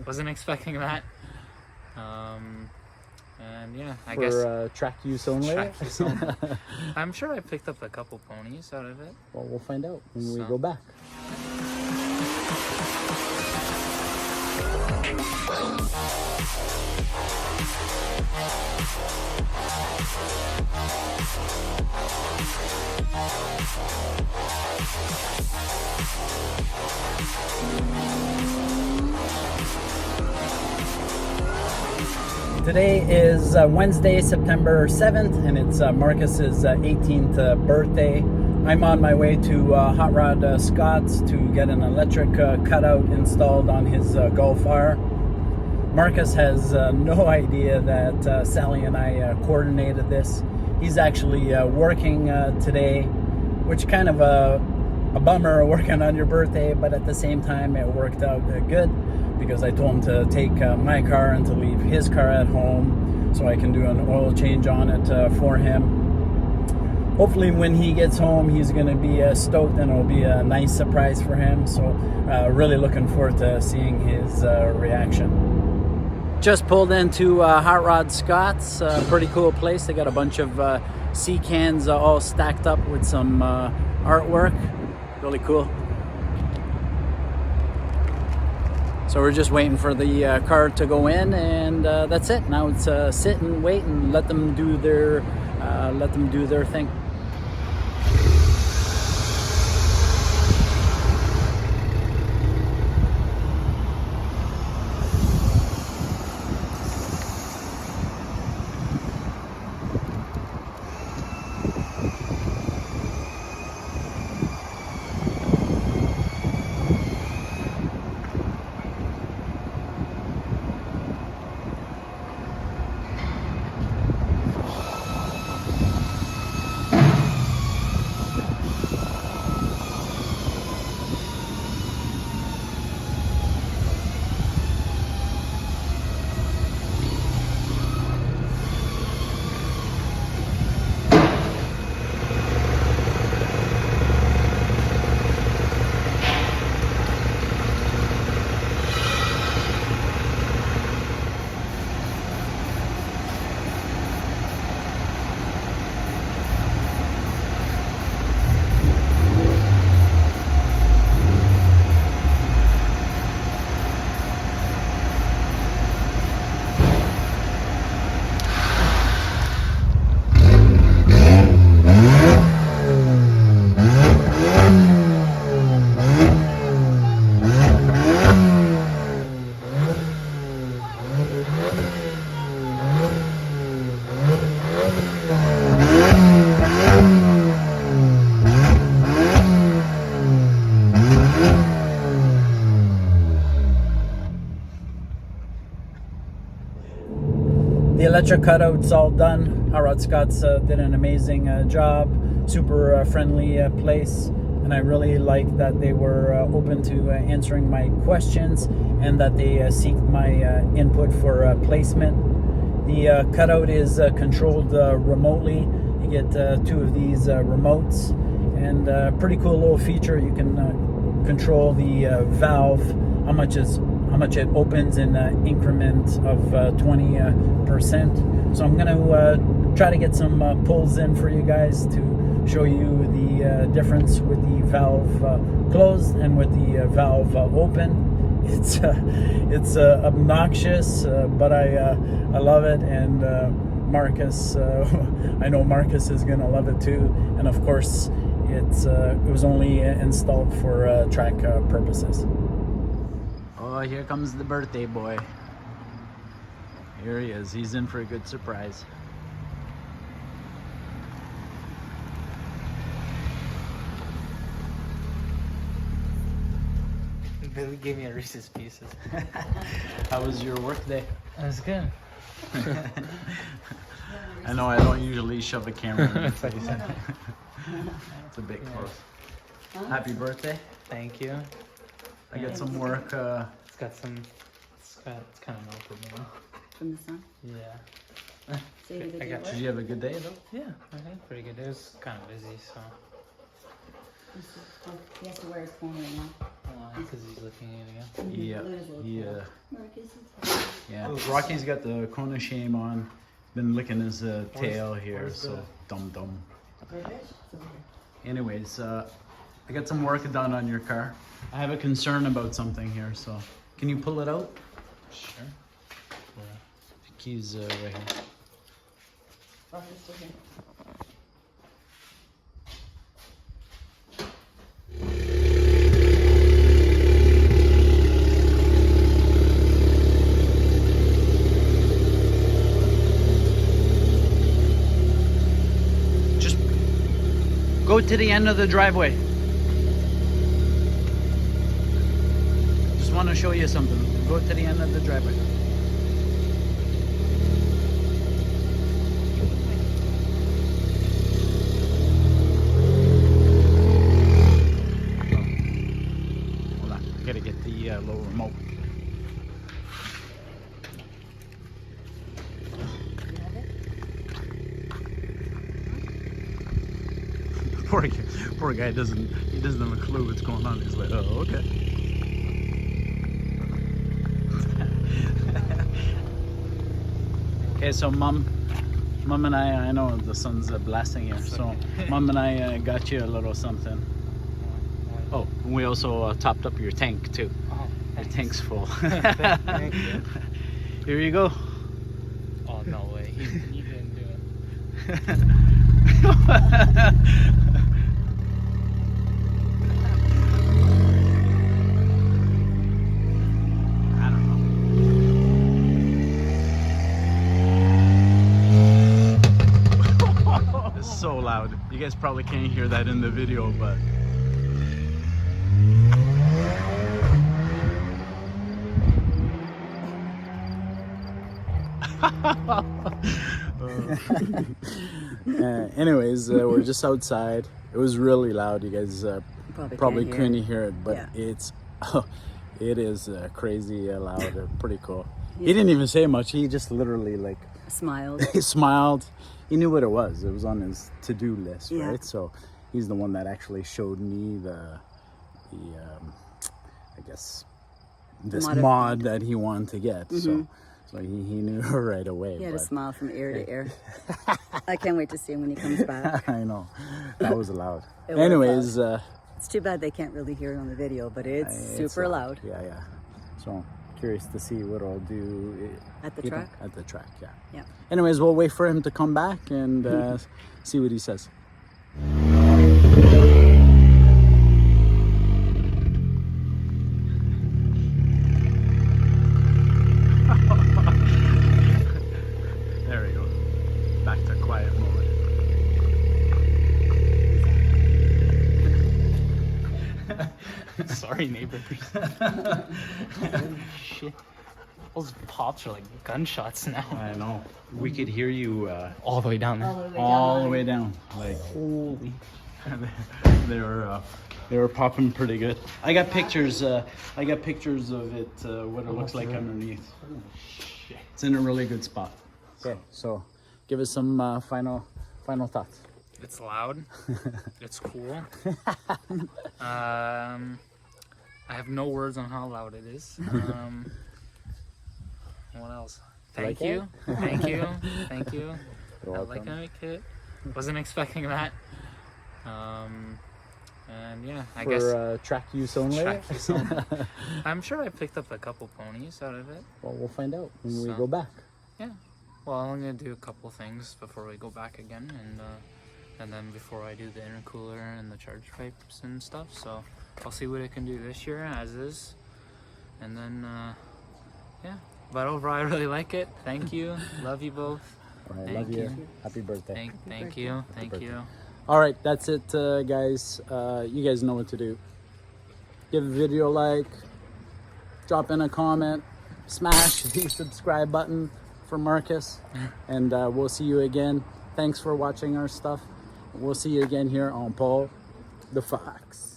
Wasn't expecting that. And yeah, I guess For track use only. track use only. I'm sure I picked up a couple ponies out of it. Well, we'll find out when we go back. Today is Wednesday, September 7th, and it's Marcus's 18th birthday. I'm on my way to Hot Rod Scott's to get an electric cutout installed on his Golf R. Marcus has no idea that Sally and I coordinated this. He's actually working today, which kind of a bummer working on your birthday, but at the same time it worked out good because I told him to take my car and to leave his car at home so I can do an oil change on it for him. Hopefully when he gets home he's going to be stoked and it'll be a nice surprise for him, so really looking forward to seeing his reaction. Just pulled into Hot Rod Scott's, pretty cool place. They got a bunch of sea cans all stacked up with some artwork. Really cool. So we're just waiting for the car to go in, and that's it. Now it's sit and wait and let them do their thing. The electric cutout's all done. Hot Rod Scott's did an amazing job. Super friendly place, and I really like that they were open to answering my questions and that they seek my input for placement. The cutout is controlled remotely. You get two of these remotes, and pretty cool little feature. You can control the valve, how much it opens in an increment of 20%. So I'm going to try to get some pulls in for you guys to show you the difference with the valve closed and with the valve open. It's obnoxious, but I love it, and Marcus, I know Marcus is going to love it too. And of course, it was only installed for track purposes. Oh, here comes the birthday boy. Here he is. He's in for a good surprise. Billy gave me a Reese's Pieces. How was your work day? That was good. I know I don't usually shove a camera in your face. It's a bit close. Happy birthday. Thank you. I got some work. It's kind of melted now. From the sun? Yeah. So you did I your got work? Did you have a good day though? Yeah, I think pretty good. It was kind of busy, so. He has to wear his phone right now. Because he's looking at it again. Yeah. Look at his little He phone. Yeah, Rocky's got the Kona shame on. Been licking his tail here, so dum. Anyways, I got some work done on your car. I have a concern about something here, so can you pull it out? Sure. The keys right here. Just go to the end of the driveway. Just want to show you something. Go to the end of the driveway. Hold on, I gotta get the little remote. Poor guy doesn't have a clue what's going on. He's like, oh, okay. Okay, so mom and I know the sun's blasting here, so mom and I got you a little something. Oh, we also topped up your tank too. Oh, your tank's full. Thank you. Here you go. Oh, no way. You didn't do it. I don't know. It's so loud. You guys probably can't hear that in the video, but anyways, we're just outside. It was really loud. You guys probably couldn't hear it, but it is crazy loud. Pretty cool. He didn't even say much. He just literally like smiled. He smiled. He knew what it was. It was on his to-do list, right? So he's the one that actually showed me the I guess this mod that he wanted to get. So he knew right away. He had a smile from ear to ear. I can't wait to see him when he comes back. I know. That was loud. It was Anyways, loud. It's too bad they can't really hear it on the video, but it's super loud. Yeah. So curious to see what I'll do At the track? At the track, Yeah. Anyways, we'll wait for him to come back and see what he says. There we go. Back to quiet mode. Sorry, neighbors. Holy shit. Those pops are like gunshots now. I know. We could hear you All the way down there. all the way down. Like Holy. they were popping pretty good. I got pictures. I got pictures of it. What it looks like underneath. It's in a really good spot. Okay, so give us some final thoughts. It's loud. It's cool. I have no words on how loud it is. What else? Thank you. Thank you. Thank you. I like it. Wasn't expecting that. And yeah, I guess for track use only. track use only. I'm sure I picked up a couple ponies out of it. Well, we'll find out when we go back. Yeah. Well, I'm gonna do a couple things before we go back again, and then before I do the intercooler and the charge pipes and stuff. So I'll see what I can do this year as is, and then yeah. But overall, I really like it. Thank you. Love you both. All right, Thank love you. you. Happy birthday. Thank you. Thank you. All right, that's it, guys. You guys know what to do. Give the video a like, drop in a comment, smash the subscribe button for Marcus, and we'll see you again. Thanks for watching our stuff. We'll see you again here on Paul the Fox.